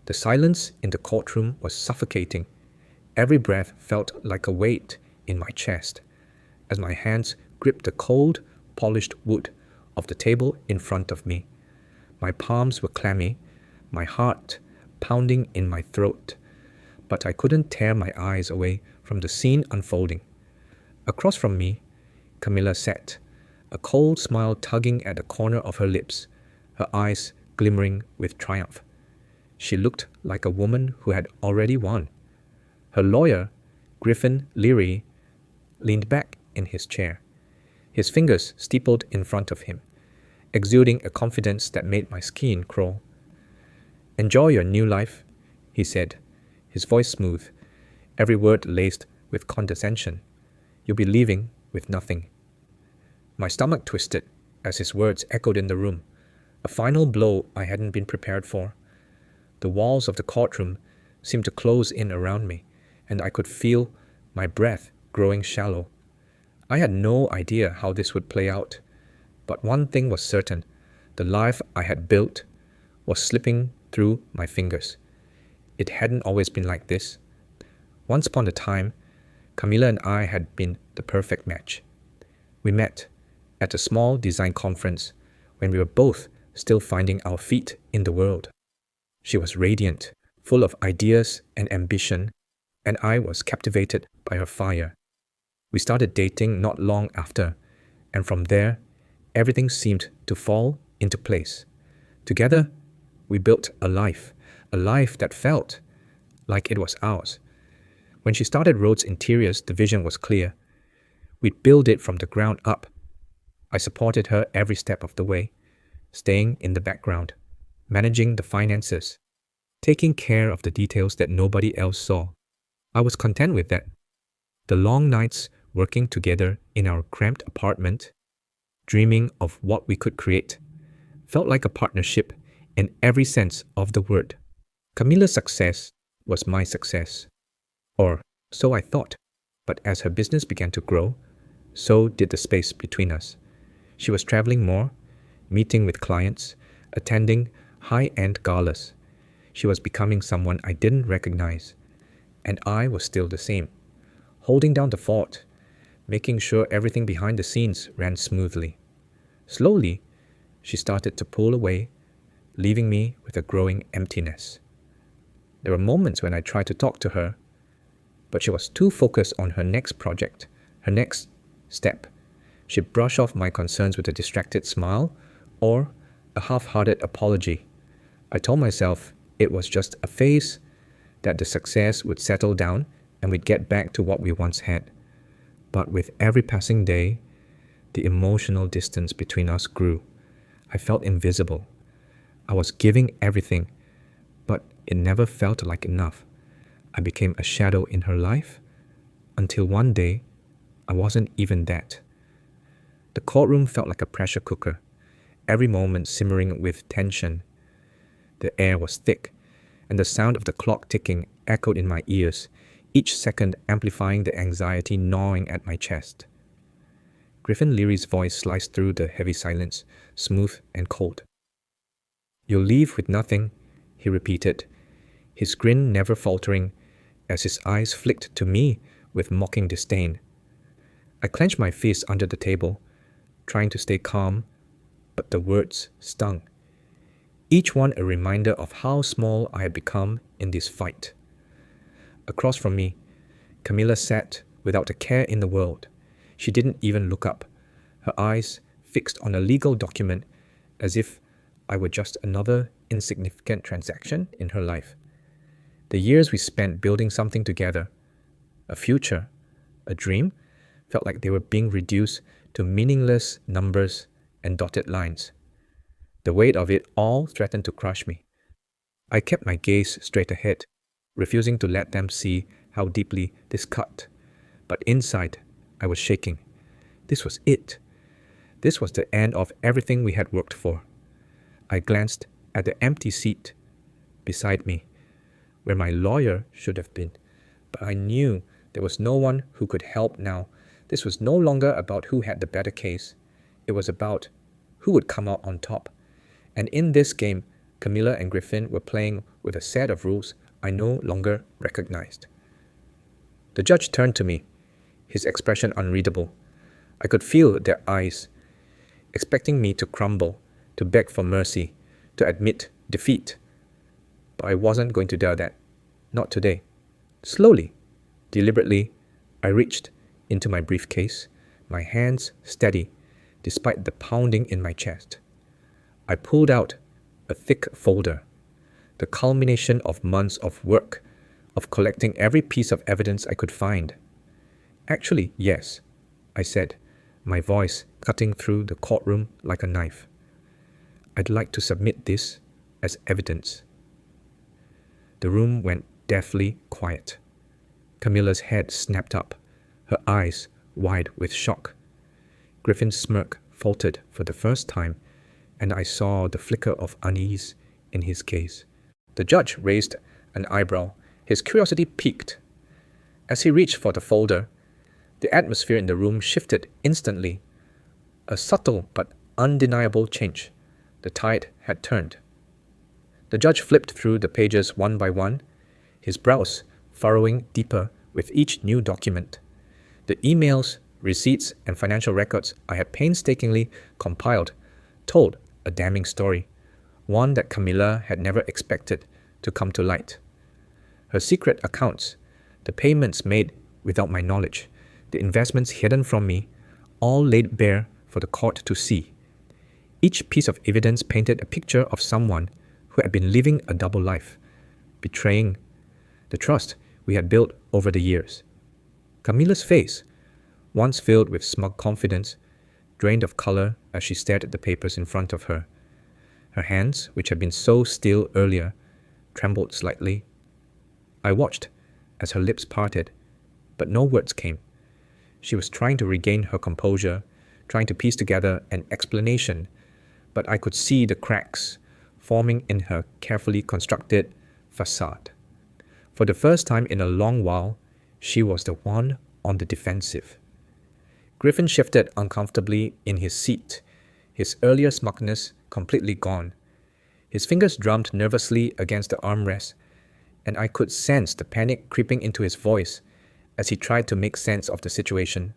The silence in the courtroom was suffocating. Every breath felt like a weight in my chest as my hands gripped the cold, polished wood of the table in front of me. My palms were clammy, my heart pounding in my throat, but I couldn't tear my eyes away from the scene unfolding. Across from me, Camilla sat, a cold smile tugging at the corner of her lips, her eyes glimmering with triumph. She looked like a woman who had already won. Her lawyer, Griffin Leary, leaned back in his chair, his fingers steepled in front of him, exuding a confidence that made my skin crawl. "Enjoy your new life," he said, his voice smooth, every word laced with condescension. "You'll be leaving with nothing." My stomach twisted as his words echoed in the room, a final blow I hadn't been prepared for. The walls of the courtroom seemed to close in around me, and I could feel my breath growing shallow. I had no idea how this would play out, but one thing was certain: the life I had built was slipping through my fingers. It hadn't always been like this. Once upon a time, Camilla and I had been the perfect match. We met at a small design conference when we were both still finding our feet in the world. She was radiant, full of ideas and ambition, and I was captivated by her fire. We started dating not long after, and from there, everything seemed to fall into place. Together, we built a life that felt like it was ours. When she started Rhodes Interiors, the vision was clear. We'd build it from the ground up. I supported her every step of the way, staying in the background, managing the finances, taking care of the details that nobody else saw. I was content with that. The long nights working together in our cramped apartment, dreaming of what we could create, felt like a partnership in every sense of the word. Camilla's success was my success, or so I thought, but as her business began to grow, so did the space between us. She was traveling more, meeting with clients, attending high-end galas. She was becoming someone I didn't recognize, and I was still the same, holding down the fort, making sure everything behind the scenes ran smoothly. Slowly, she started to pull away, leaving me with a growing emptiness. There were moments when I tried to talk to her, but she was too focused on her next project, her next step. She'd brush off my concerns with a distracted smile or a half-hearted apology. I told myself it was just a phase, that the success would settle down and we'd get back to what we once had. But with every passing day, the emotional distance between us grew. I felt invisible. I was giving everything, but it never felt like enough. I became a shadow in her life until one day, I wasn't even that. The courtroom felt like a pressure cooker, every moment simmering with tension. The air was thick, and the sound of the clock ticking echoed in my ears, each second amplifying the anxiety gnawing at my chest. Griffin Leary's voice sliced through the heavy silence, smooth and cold. "You'll leave with nothing," he repeated, his grin never faltering as his eyes flicked to me with mocking disdain. I clenched my fists under the table, trying to stay calm, but the words stung. Each one a reminder of how small I had become in this fight. Across from me, Camilla sat without a care in the world. She didn't even look up, her eyes fixed on a legal document as if I were just another insignificant transaction in her life. The years we spent building something together, a future, a dream, felt like they were being reduced to meaningless numbers and dotted lines. The weight of it all threatened to crush me. I kept my gaze straight ahead, refusing to let them see how deeply this cut. But inside, I was shaking. This was it. This was the end of everything we had worked for. I glanced at the empty seat beside me, where my lawyer should have been, but I knew there was no one who could help now. This was no longer about who had the better case. It was about who would come out on top. And in this game, Camilla and Griffin were playing with a set of rules I no longer recognized. The judge turned to me, his expression unreadable. I could feel their eyes, expecting me to crumble, to beg for mercy, to admit defeat. But I wasn't going to do that. Not today. Slowly, deliberately, I reached into my briefcase, my hands steady, despite the pounding in my chest. I pulled out a thick folder, the culmination of months of work, of collecting every piece of evidence I could find. Actually, yes, I said, my voice cutting through the courtroom like a knife. I'd like to submit this as evidence. The room went deathly quiet. Camilla's head snapped up, her eyes wide with shock. Griffin's smirk faltered for the first time, and I saw the flicker of unease in his gaze. The judge raised an eyebrow, his curiosity piqued. As he reached for the folder, the atmosphere in the room shifted instantly. A subtle but undeniable change. The tide had turned. The judge flipped through the pages one by one, his brows furrowing deeper with each new document. The emails, receipts, and financial records I had painstakingly compiled told a damning story, one that Camilla had never expected to come to light. Her secret accounts, the payments made without my knowledge, the investments hidden from me, all laid bare for the court to see. Each piece of evidence painted a picture of someone who had been living a double life, betraying the trust we had built over the years. Camilla's face, once filled with smug confidence, drained of color as she stared at the papers in front of her. Her hands, which had been so still earlier, trembled slightly. I watched as her lips parted, but no words came. She was trying to regain her composure, trying to piece together an explanation, but I could see the cracks forming in her carefully constructed facade. For the first time in a long while, she was the one on the defensive. Griffin shifted uncomfortably in his seat, his earlier smugness completely gone. His fingers drummed nervously against the armrest, and I could sense the panic creeping into his voice as he tried to make sense of the situation.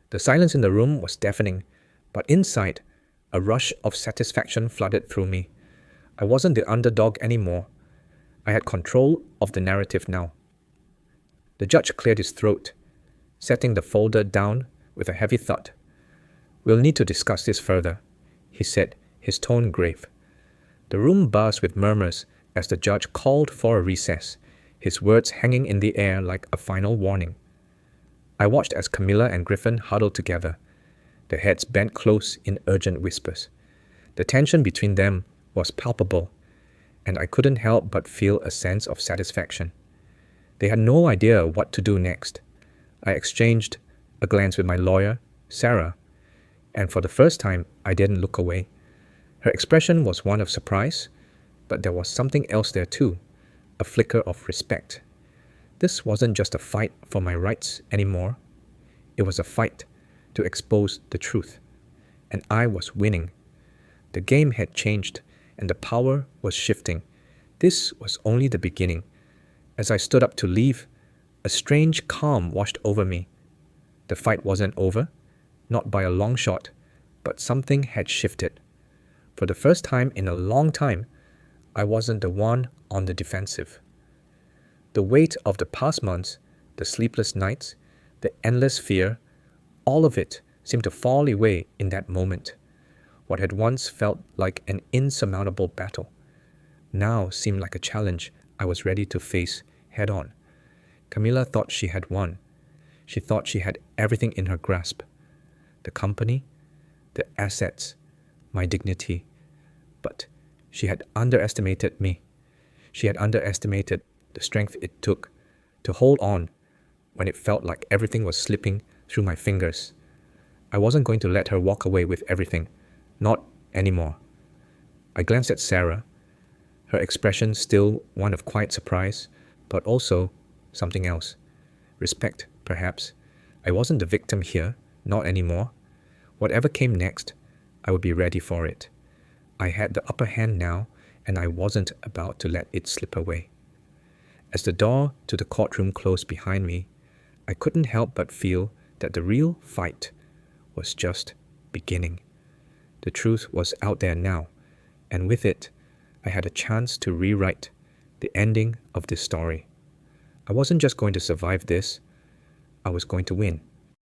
The silence in the room was deafening, but inside, a rush of satisfaction flooded through me. I wasn't the underdog anymore. I had control of the narrative now. The judge cleared his throat, setting the folder down with a heavy thud. "We'll need to discuss this further," he said, his tone grave. The room buzzed with murmurs as the judge called for a recess, his words hanging in the air like a final warning. I watched as Camilla and Griffin huddled together, their heads bent close in urgent whispers. The tension between them was palpable, and I couldn't help but feel a sense of satisfaction. They had no idea what to do next. I exchanged a glance with my lawyer, Sarah, and for the first time, I didn't look away. Her expression was one of surprise, but there was something else there too, a flicker of respect. This wasn't just a fight for my rights anymore. It was a fight to expose the truth, and I was winning. The game had changed, and the power was shifting. This was only the beginning. As I stood up to leave, a strange calm washed over me. The fight wasn't over, not by a long shot, but something had shifted. For the first time in a long time, I wasn't the one on the defensive. The weight of the past months, the sleepless nights, the endless fear, all of it seemed to fall away in that moment. What had once felt like an insurmountable battle now seemed like a challenge I was ready to face head on. Camilla thought she had won. She thought she had everything in her grasp. The company, the assets, my dignity. But she had underestimated me. She had underestimated the strength it took to hold on when it felt like everything was slipping through my fingers. I wasn't going to let her walk away with everything. Not anymore. I glanced at Sarah, her expression still one of quiet surprise, but also something else. Respect, perhaps. I wasn't the victim here, not anymore. Whatever came next, I would be ready for it. I had the upper hand now, and I wasn't about to let it slip away. As the door to the courtroom closed behind me, I couldn't help but feel that the real fight was just beginning. The truth was out there now, and with it, I had a chance to rewrite the ending of this story. I wasn't just going to survive this, I was going to win.